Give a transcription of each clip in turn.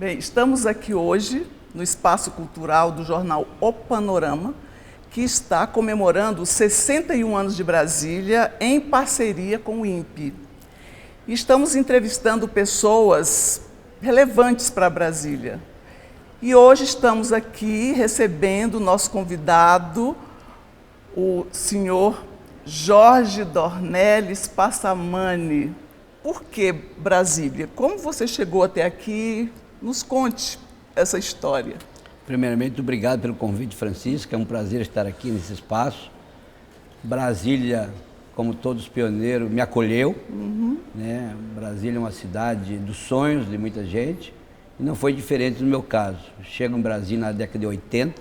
Bem, estamos aqui hoje no Espaço Cultural do jornal O Panorama, que está comemorando os 61 anos de Brasília em parceria com o INPE. E estamos entrevistando pessoas relevantes para Brasília. E hoje estamos aqui recebendo o nosso convidado, o senhor Jorge Dornelles Passamani. Por que Brasília? Como você chegou até aqui? Nos conte essa história. Primeiramente, obrigado pelo convite, Francisca. É um prazer estar aqui nesse espaço. Brasília, como todos pioneiros, me acolheu. Né? Brasília é uma cidade dos sonhos de muita gente e não foi diferente no meu caso. Chego em Brasília na década de 80,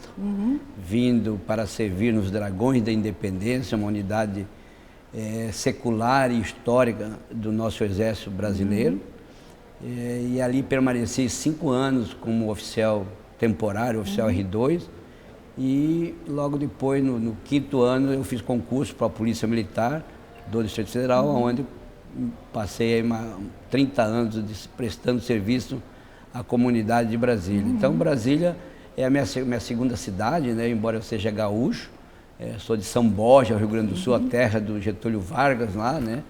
vindo para servir nos Dragões da Independência, uma unidade secular e histórica do nosso Exército Brasileiro. E ali permaneci 5 anos como oficial temporário, oficial R2, e logo depois, no 5º ano, eu fiz concurso para a Polícia Militar do Distrito Federal, onde passei aí 30 anos prestando serviço à comunidade de Brasília. Então, Brasília é a minha segunda cidade, né? Embora eu seja gaúcho, sou de São Borja, Rio Grande do Sul, a terra do Getúlio Vargas lá, né?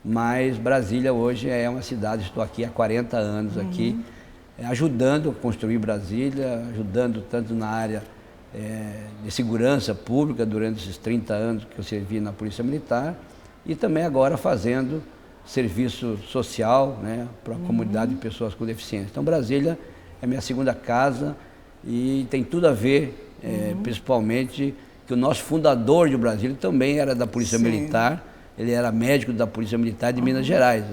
Mas Brasília hoje é uma cidade, estou aqui há 40 anos aqui, ajudando a construir Brasília, ajudando tanto na área de segurança pública durante esses 30 anos que eu servi na Polícia Militar e também agora fazendo serviço social, né, para a comunidade de pessoas com deficiência. Então Brasília é minha segunda casa e tem tudo a ver, principalmente, que o nosso fundador de Brasília também era da Polícia Militar. Ele era médico da Polícia Militar de Minas Gerais.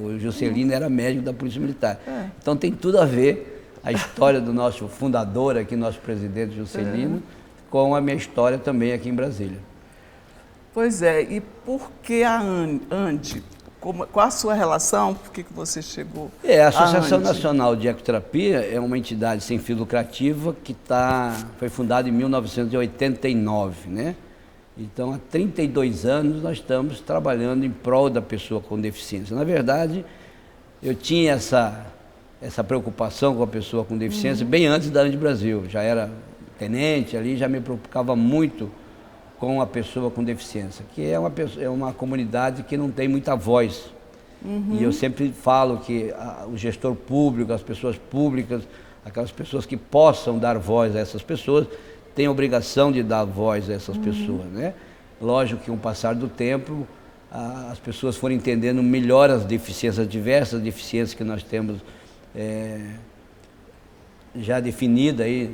O Juscelino era médico da Polícia Militar. Então tem tudo a ver a história do nosso fundador aqui, nosso presidente Juscelino, com a minha história também aqui em Brasília. Pois é, e por que a ANDE? Qual a sua relação? Por que você chegou? A Associação Nacional de Ecoterapia é uma entidade sem fim lucrativa que foi fundada em 1989, né? Então, há 32 anos nós estamos trabalhando em prol da pessoa com deficiência. Na verdade, eu tinha essa preocupação com a pessoa com deficiência bem antes da ANDE Brasil. Já era tenente ali, já me preocupava muito com a pessoa com deficiência, que é uma comunidade que não tem muita voz. E eu sempre falo que o gestor público, as pessoas públicas, aquelas pessoas que possam dar voz a essas pessoas, tem a obrigação de dar voz a essas pessoas, né? Lógico que com o passar do tempo, as pessoas foram entendendo melhor as deficiências, as diversas deficiências que nós temos já definida aí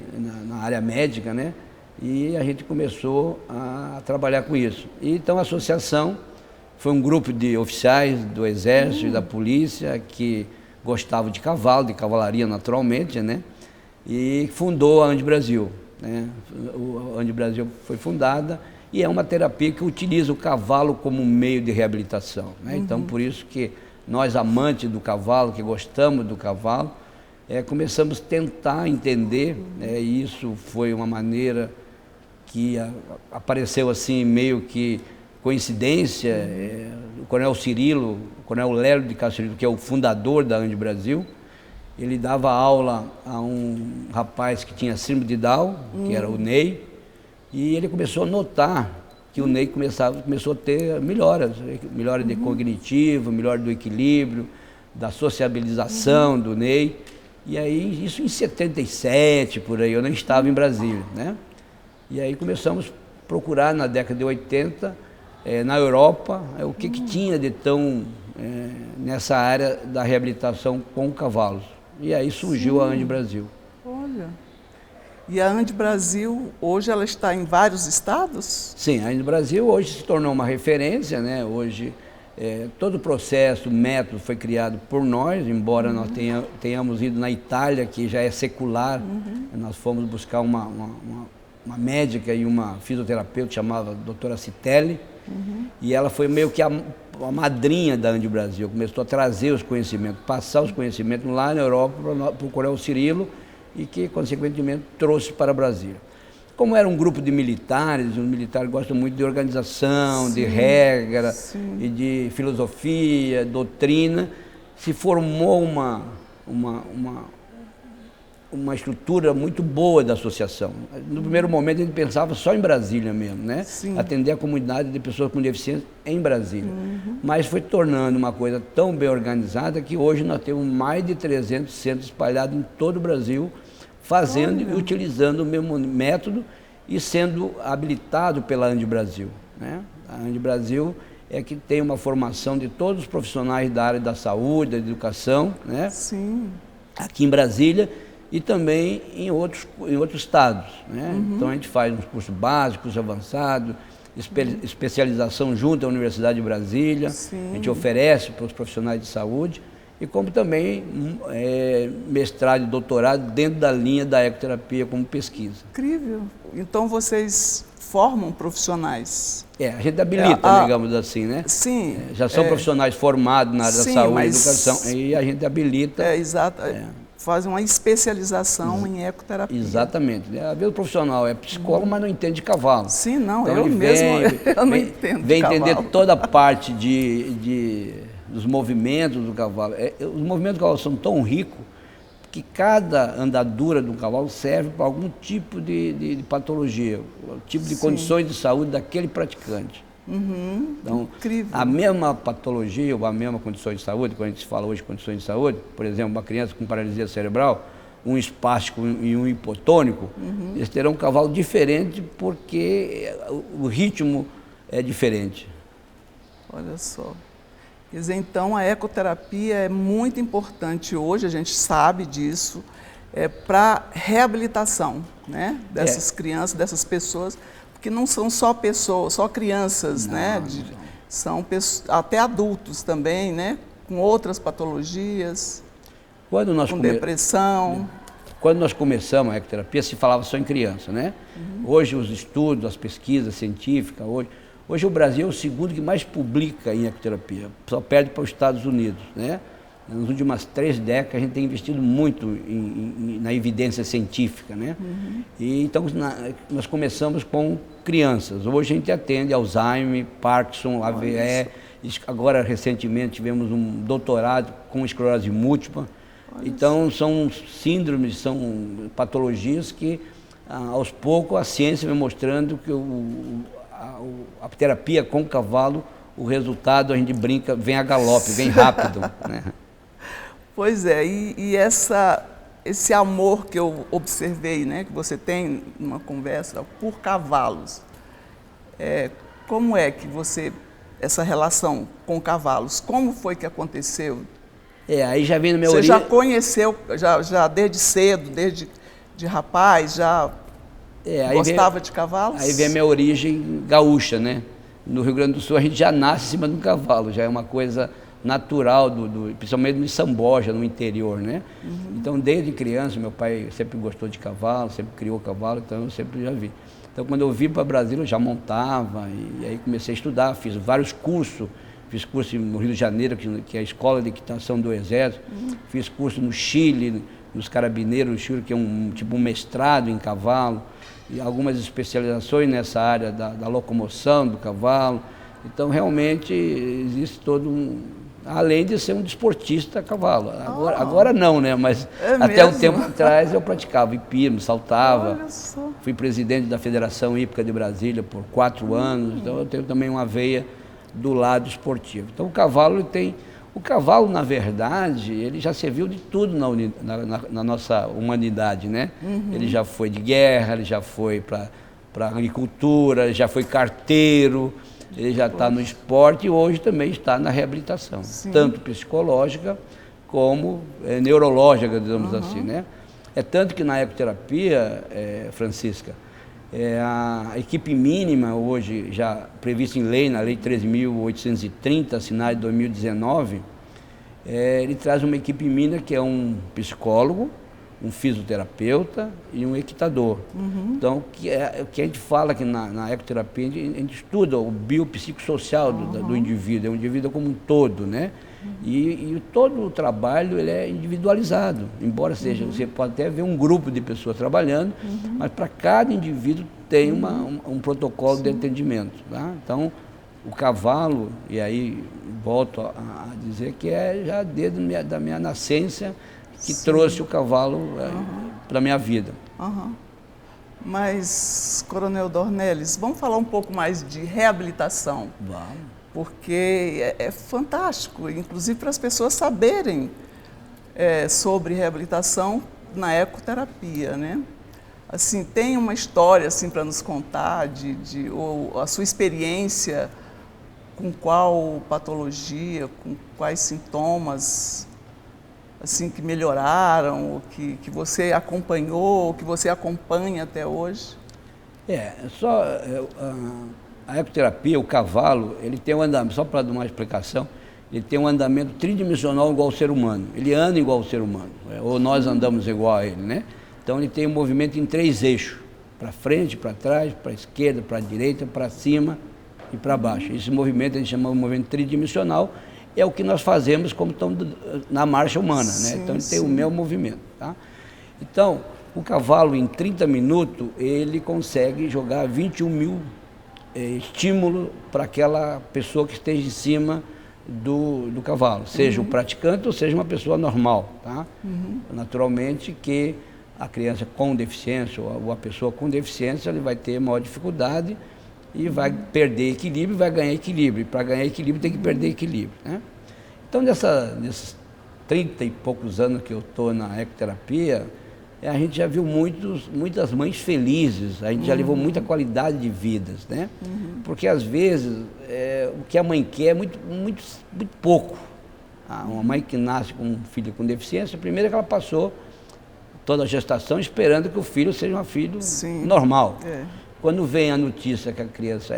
na área médica, né? E a gente começou a trabalhar com isso. E, então a associação foi um grupo de oficiais do Exército e da Polícia que gostavam de cavalo, de cavalaria naturalmente, né? E fundou a ANDE Brasil. A ANDE Brasil foi fundada e é uma terapia que utiliza o cavalo como meio de reabilitação, né? Então, por isso que nós, amantes do cavalo, que gostamos do cavalo, começamos a tentar entender, e isso foi uma maneira que apareceu assim, meio que coincidência. O Coronel Cirilo, o Coronel Lélio de Castro Cirilo, que é o fundador da ANDE Brasil, ele dava aula a um rapaz que tinha síndrome de Down, que era o Ney, e ele começou a notar que o Ney começou a ter melhoras de cognitivo, melhora do equilíbrio, da sociabilização do Ney. E aí, isso em 77, por aí, eu não estava em Brasília, né? E aí começamos a procurar na década de 80, na Europa, o que tinha de tão nessa área da reabilitação com cavalos. E aí surgiu a ANDE Brasil. Olha, e a ANDE Brasil, hoje ela está em vários estados? Sim, a ANDE Brasil hoje se tornou uma referência, né? Hoje todo o processo, o método foi criado por nós, embora nós tenhamos ido na Itália, que já é secular. Nós fomos buscar uma médica e uma fisioterapeuta chamada doutora Citelli, e ela foi meio que a madrinha da ANDE Brasil, começou a trazer os conhecimentos, passar os conhecimentos lá na Europa para o Coronel Cirilo e que, consequentemente, trouxe para Brasília. Como era um grupo de militares, os militares gostam muito de organização, de regra e de filosofia, doutrina, se formou uma estrutura muito boa da associação. No primeiro momento a gente pensava só em Brasília mesmo, né? Sim. Atender a comunidade de pessoas com deficiência em Brasília. Mas foi tornando uma coisa tão bem organizada que hoje nós temos mais de 300 centros espalhados em todo o Brasil, fazendo e utilizando o mesmo método e sendo habilitado pela ANDI Brasil, né? A ANDI Brasil é que tem uma formação de todos os profissionais da área da saúde, da educação, né? Sim. Aqui em Brasília e também em outros estados, né? Então a gente faz uns cursos básicos, avançados, especialização junto à Universidade de Brasília. Sim. A gente oferece para os profissionais de saúde e como também mestrado e doutorado dentro da linha da ecoterapia como pesquisa. Incrível. Então vocês formam profissionais. A gente habilita, digamos assim, né? Sim. Já são profissionais formados na área da saúde e educação e a gente habilita. Exato. Fazem uma especialização em ecoterapia. Exatamente. Às vezes o profissional é psicólogo, mas não entende de cavalo. Sim, não, então, eu não entendo vem de cavalo. entender toda a parte dos movimentos do cavalo. Os movimentos do cavalo são tão ricos que cada andadura do cavalo serve para algum tipo de patologia, tipo de condições de saúde daquele praticante. Então, incrível. a mesma patologia ou a mesma condição de saúde, quando a gente fala hoje de condições de saúde, por exemplo, uma criança com paralisia cerebral, um espástico e um hipotônico, eles terão um cavalo diferente porque o ritmo é diferente. Olha só. Quer dizer, então a ecoterapia é muito importante hoje, a gente sabe disso, para reabilitação, né, dessas crianças, dessas pessoas, porque não são só pessoas, só crianças, né? São até adultos também, né? Com outras patologias, com depressão. Quando nós começamos a ecoterapia, se falava só em criança, né? Hoje os estudos, as pesquisas científicas, hoje o Brasil é o segundo que mais publica em ecoterapia, só perde para os Estados Unidos, né? Nas últimas 3 décadas a gente tem investido muito na evidência científica, né? E então nós começamos com crianças. Hoje a gente atende Alzheimer, Parkinson, AVE. Agora recentemente tivemos um doutorado com esclerose múltipla. Então são síndromes, são patologias que aos poucos a ciência vem mostrando que a terapia com o cavalo, o resultado a gente brinca, vem a galope, vem rápido, né? Pois é, e esse amor que eu observei, né, que você tem numa conversa por cavalos, como é que essa relação com cavalos, como foi que aconteceu? Aí já vem no meu Você já conheceu, já desde cedo, desde de rapaz, já gostava de cavalos? Aí vem a minha origem gaúcha, né? No Rio Grande do Sul a gente já nasce em cima de um cavalo, já é uma coisa natural, principalmente no Samboja, no interior, né? Então, desde criança, meu pai sempre gostou de cavalo, sempre criou cavalo, então eu sempre já vi. Então, quando eu vim para Brasília, eu já montava, e aí comecei a estudar, fiz vários cursos, fiz curso no Rio de Janeiro, que é a Escola de Equitação do Exército, fiz curso no Chile, nos Carabineiros do Chile, que é um mestrado em cavalo, e algumas especializações nessa área da locomoção do cavalo. Então, realmente, existe todo além de ser um desportista a cavalo. Agora não, né? Mas até um tempo atrás eu praticava hipismo, saltava. Fui presidente da Federação Hípica de Brasília por 4 anos, então eu tenho também uma veia do lado esportivo. Então o cavalo, na verdade, ele já serviu de tudo na nossa humanidade, né? Ele já foi de guerra, ele já foi para agricultura, ele já foi carteiro, ele já está no esporte e hoje também está na reabilitação, tanto psicológica como neurológica, digamos assim, né? É tanto que na ecoterapia, Francisca, a equipe mínima hoje, já prevista em lei, na Lei 13.830, assinada em 2019, ele traz uma equipe mínima que é um psicólogo, um fisioterapeuta e um equitador. Então, o que a gente fala que na ecoterapia, a gente estuda o biopsicossocial do indivíduo, é um indivíduo como um todo, né? E todo o trabalho ele é individualizado, embora seja, você pode até ver um grupo de pessoas trabalhando, mas para cada indivíduo tem um protocolo de atendimento, tá? Então, o cavalo, e aí volto a dizer que já desde da minha nascença, que trouxe o cavalo para a minha vida. Mas, Coronel Dornelles, vamos falar um pouco mais de reabilitação. Vamos. Porque é fantástico, inclusive para as pessoas saberem sobre reabilitação na ecoterapia, né? Assim, tem uma história assim para nos contar ou a sua experiência com qual patologia, com quais sintomas assim que melhoraram, ou que você acompanhou, ou que você acompanha até hoje? A ecoterapia, o cavalo, ele tem um andamento, só para dar uma explicação, ele tem um andamento tridimensional igual ao ser humano. Ele anda igual ao ser humano, ou nós andamos igual a ele, né? Então ele tem um movimento em 3 eixos, para frente, para trás, para a esquerda, para a direita, para cima e para baixo. Esse movimento a gente chama de movimento tridimensional, é o que nós fazemos como estamos na marcha humana, né? Então ele tem o mesmo movimento, tá? Então, o cavalo em 30 minutos, ele consegue jogar 21 mil estímulos para aquela pessoa que esteja em cima do cavalo, seja o praticante ou seja uma pessoa normal, tá? Naturalmente que a criança com deficiência ou a pessoa com deficiência, ele vai ter maior dificuldade e vai perder equilíbrio e vai ganhar equilíbrio. Para ganhar equilíbrio tem que perder equilíbrio, né? Então, nesses 30 e poucos anos que eu estou na ecoterapia, a gente já viu muitas mães felizes, a gente já levou muita qualidade de vidas, né? Porque às vezes o que a mãe quer é muito pouco. Uma mãe que nasce com um filho com deficiência, primeiro é que ela passou toda a gestação esperando que o filho seja um filho normal. Quando vem a notícia que a criança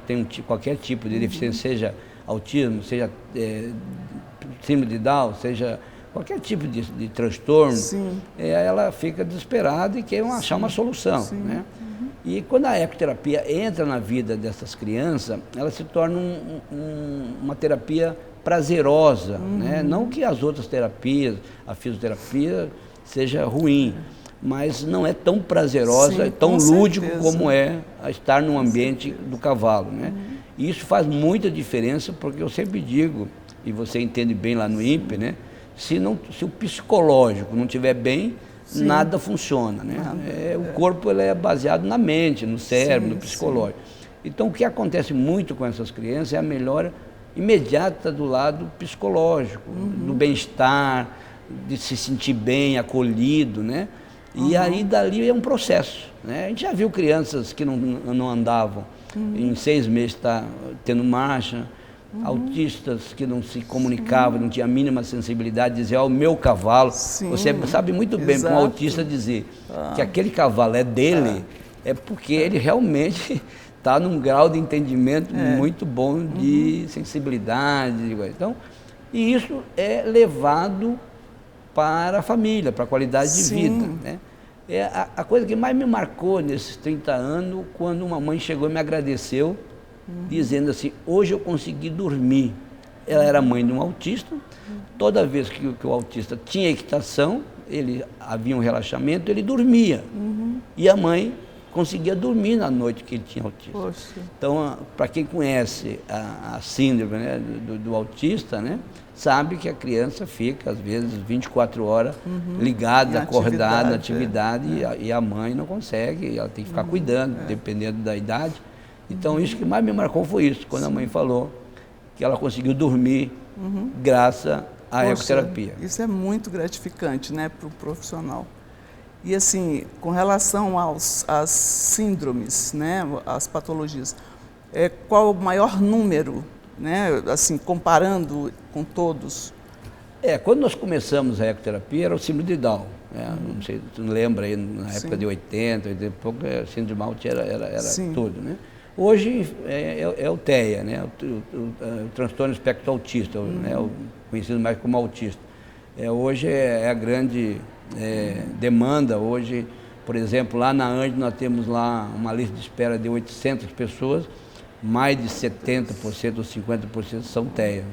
tem qualquer tipo de deficiência, seja autismo, seja síndrome de Down, seja qualquer tipo de transtorno, ela fica desesperada e quer achar uma solução, né? E quando a ecoterapia entra na vida dessas crianças, ela se torna uma terapia prazerosa, né? Não que as outras terapias, a fisioterapia, seja ruim, mas não é tão prazerosa, tão lúdico como é estar no ambiente do cavalo, né? E isso faz muita diferença, porque eu sempre digo, e você entende bem lá no INPE, né? Se o psicológico não estiver bem, nada funciona, né? O corpo ele é baseado na mente, no cérebro, no psicológico. Então, o que acontece muito com essas crianças é a melhora imediata do lado psicológico, do bem-estar, de se sentir bem, acolhido, né? E aí dali é um processo, né? A gente já viu crianças que não andavam, em 6 meses está tendo marcha, autistas que não se comunicavam, não tinham a mínima sensibilidade, dizer, o meu cavalo. Você sabe muito bem com um autista dizer que aquele cavalo é dele, é porque ele realmente está num grau de entendimento muito bom de sensibilidade. Então, e isso é levado para a família, para a qualidade de vida, né? A coisa que mais me marcou nesses 30 anos, quando uma mãe chegou e me agradeceu, dizendo assim, hoje eu consegui dormir. Ela era mãe de um autista, toda vez que o autista tinha equitação, havia um relaxamento, ele dormia. E a mãe conseguia dormir na noite que ele tinha autismo. Então, para quem conhece a síndrome, né, do autista, né, sabe que a criança fica, às vezes, 24 horas ligada, acordada, na atividade, e a mãe não consegue, ela tem que ficar cuidando, dependendo da idade. Então, isso que mais me marcou foi isso, quando a mãe falou que ela conseguiu dormir graças à ecoterapia. Isso é muito gratificante, né, para o profissional. E assim, com relação às síndromes, né, às patologias, qual o maior número, né, assim, comparando com todos? Quando nós começamos a ecoterapia, era o síndrome de Down. Não sei, tu lembra aí, na época de 80 e pouco, síndrome de Down era tudo, né? Hoje é o TEA, né, o transtorno espectro autista, né, conhecido mais como autista. Hoje é a grande demanda. Hoje, por exemplo, lá na AND nós temos lá uma lista de espera de 800 pessoas, mais de 70% ou 50% são TEA.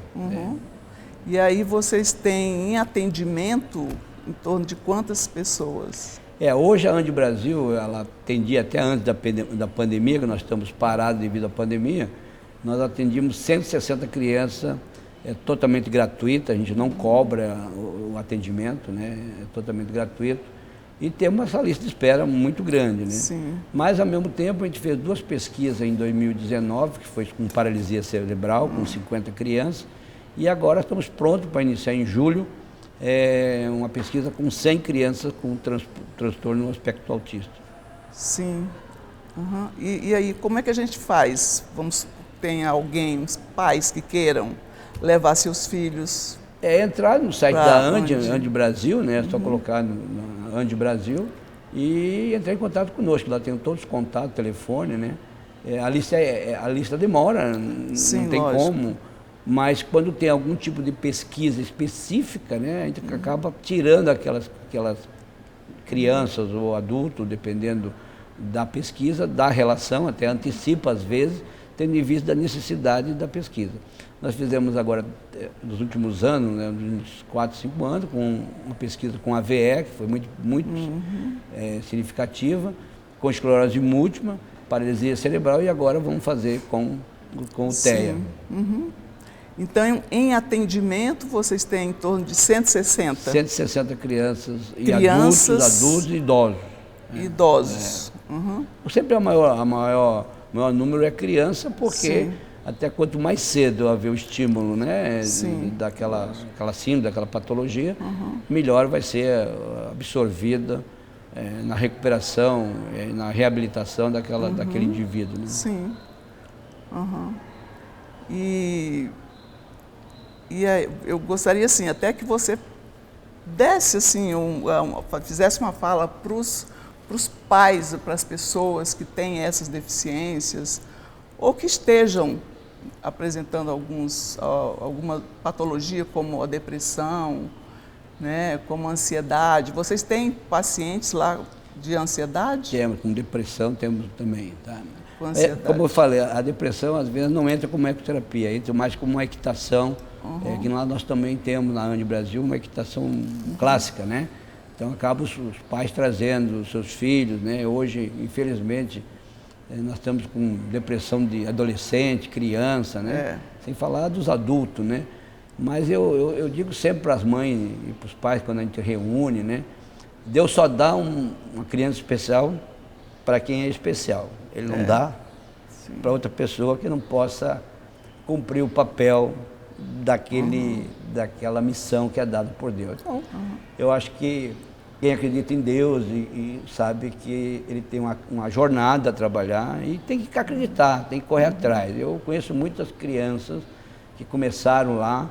E aí vocês têm em atendimento em torno de quantas pessoas? Hoje a AND Brasil, ela atendia até antes da pandemia, que nós estamos parados devido à pandemia, nós atendíamos 160 crianças é totalmente gratuita, a gente não cobra o atendimento, né? É totalmente gratuito. E temos essa lista de espera muito grande, né? Sim. Mas, ao mesmo tempo, a gente fez 2 pesquisas em 2019, que foi com paralisia cerebral, com 50 crianças, e agora estamos prontos para iniciar em julho uma pesquisa com 100 crianças com transtorno no espectro autista. Sim. Uhum. E aí, como é que a gente faz? Tem alguém, uns pais que queiram levar seus filhos? É entrar no site Pra da Andi onde? Brasil, né? É só colocar na Andi Brasil e entrar em contato conosco. Lá tem todos os contatos, telefone, né? A lista demora, Sim, não tem lógico. como. Mas quando tem algum tipo de pesquisa específica, né? A gente acaba tirando aquelas crianças ou adultos, dependendo da pesquisa, da relação, até antecipa às vezes, tendo em vista a necessidade da pesquisa. Nós fizemos agora, nos últimos anos, né, uns 4, 5 anos, com uma pesquisa com a VE, que foi muito significativa, com esclerose múltipla, paralisia cerebral, e agora vamos fazer com o TEA. Uhum. Então, em atendimento, vocês têm em torno de 160? 160 crianças e Crianças, adultos e idosos. Idosos. Uhum. Sempre o maior número é criança, porque Sim. até quanto mais cedo haver o estímulo, né, Sim. daquela síndrome, daquela patologia, melhor vai ser absorvida na recuperação, na reabilitação daquele indivíduo. Né? Sim. Uhum. E aí, eu gostaria, assim, até que você desse, assim, fizesse uma fala para os pais, para as pessoas que têm essas deficiências ou que estejam apresentando alguma patologia como a depressão, né, como a ansiedade. Vocês têm pacientes lá de ansiedade? Temos, com depressão temos também. Tá? Com ansiedade. Como eu falei, a depressão às vezes não entra como ecoterapia, entra mais como uma equitação, que lá nós também temos na Andi Brasil uma equitação clássica, né? Então acabam os pais trazendo os seus filhos, né? Hoje, infelizmente, nós estamos com depressão de adolescente, criança, né? Sem falar dos adultos, né? Mas eu digo sempre para as mães e para os pais, quando a gente reúne, né? Deus só dá uma criança especial para quem é especial. Ele não dá para outra pessoa que não possa cumprir o papel daquela missão que é dada por Deus. Então, eu acho que quem acredita em Deus e sabe que ele tem uma jornada a trabalhar e tem que acreditar, tem que correr atrás. Eu conheço muitas crianças que começaram lá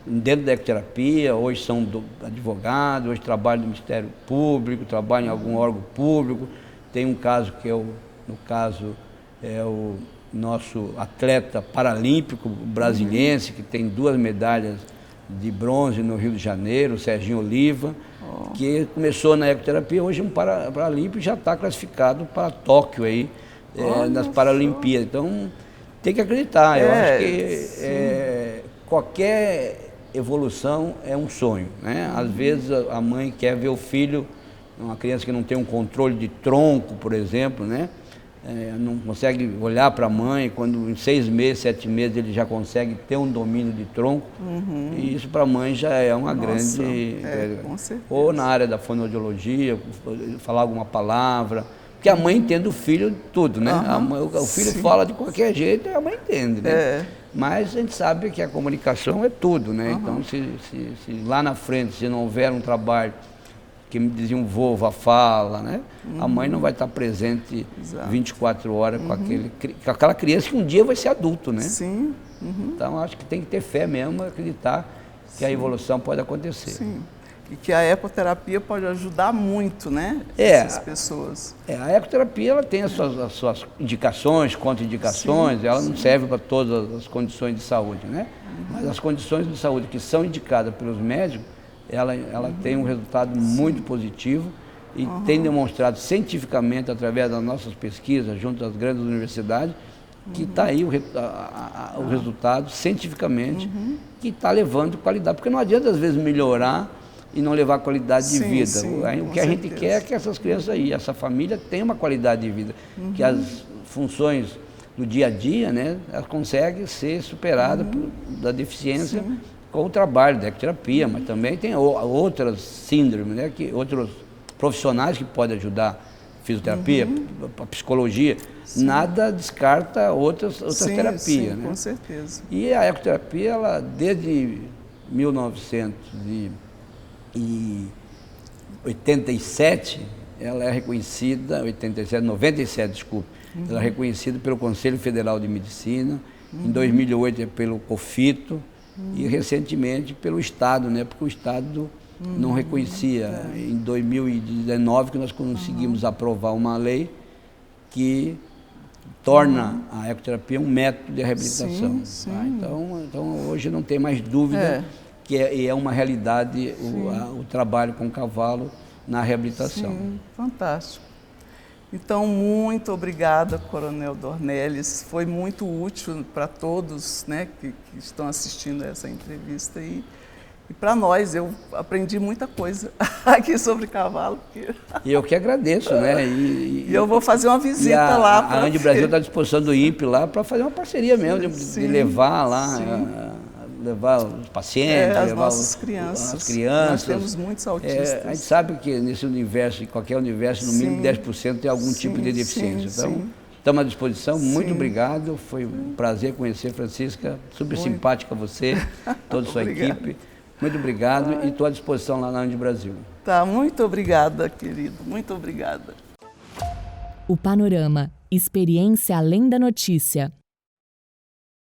dentro da ecoterapia, hoje são advogados, hoje trabalham no Ministério Público, trabalham em algum órgão público. Tem um caso que o nosso atleta paralímpico brasiliense, que tem 2 medalhas de bronze no Rio de Janeiro, o Serginho Oliva, que começou na ecoterapia, hoje é um paralímpico e já está classificado para Tóquio aí, nas Paralimpíadas. Então, tem que acreditar. Eu acho que qualquer evolução é um sonho, né? Às vezes a mãe quer ver o filho, uma criança que não tem um controle de tronco, por exemplo, né? Não consegue olhar para a mãe, quando em 6 meses, 7 meses ele já consegue ter um domínio de tronco, e isso para a mãe já é uma grande... com certeza. Ou na área da fonoaudiologia, falar alguma palavra, porque a mãe entende o filho tudo, né? O filho fala de qualquer jeito e a mãe entende, né? Mas a gente sabe que a comunicação é tudo, né? Então, se lá na frente, se não houver um trabalho que me desenvolva a fala, né? A mãe não vai estar presente 24 horas com aquela criança que um dia vai ser adulto, né? Sim. Então, acho que tem que ter fé mesmo, acreditar que a evolução pode acontecer. Sim. E que a ecoterapia pode ajudar muito, né? Essas pessoas. A ecoterapia ela tem as suas indicações, contraindicações, ela não serve para todas as condições de saúde, né? Mas as condições de saúde que são indicadas pelos médicos, ela tem um resultado muito positivo e tem demonstrado cientificamente, através das nossas pesquisas, junto às grandes universidades, que está aí o resultado, cientificamente, que está levando qualidade. Porque não adianta, às vezes, melhorar e não levar qualidade de vida. O que a gente quer é que essas crianças aí, essa família tenha uma qualidade de vida, que as funções do dia a dia, né, ela consegue ser superada da deficiência com o trabalho da ecoterapia, mas também tem outras síndromes, né, outros profissionais que podem ajudar. Fisioterapia, a psicologia, nada descarta outras terapias. Sim, né? Com certeza. E a ecoterapia, ela, desde 1987, ela é reconhecida, 97, desculpe, ela é reconhecida pelo Conselho Federal de Medicina, em 2008 é pelo COFITO e recentemente pelo Estado, né? Porque o Estado não reconhecia. Em 2019 que nós conseguimos aprovar uma lei que torna a ecoterapia um método de reabilitação. Sim. Tá? Então hoje não tem mais dúvida que é uma realidade o trabalho com o cavalo na reabilitação. Sim, fantástico. Então, muito obrigada, Coronel Dornelles. Foi muito útil para todos, né, que estão assistindo essa entrevista. E para nós, eu aprendi muita coisa aqui sobre cavalo. E eu que agradeço, né? E eu vou fazer uma visita lá. A Andi Brasil está à disposição do INPE lá para fazer uma parceria mesmo, de levar lá, levar os pacientes, as levar nossas crianças. As crianças. Nós temos muitos autistas. A gente sabe que nesse universo, em qualquer universo, no mínimo 10% tem algum tipo de deficiência. Então, estamos à disposição. Muito obrigado. Foi um prazer conhecer, Francisca. Super simpática você, toda a sua equipe. Muito obrigado e estou à disposição lá na Andi Brasil. Tá, muito obrigada, querido. Muito obrigada. O Panorama. Experiência além da notícia.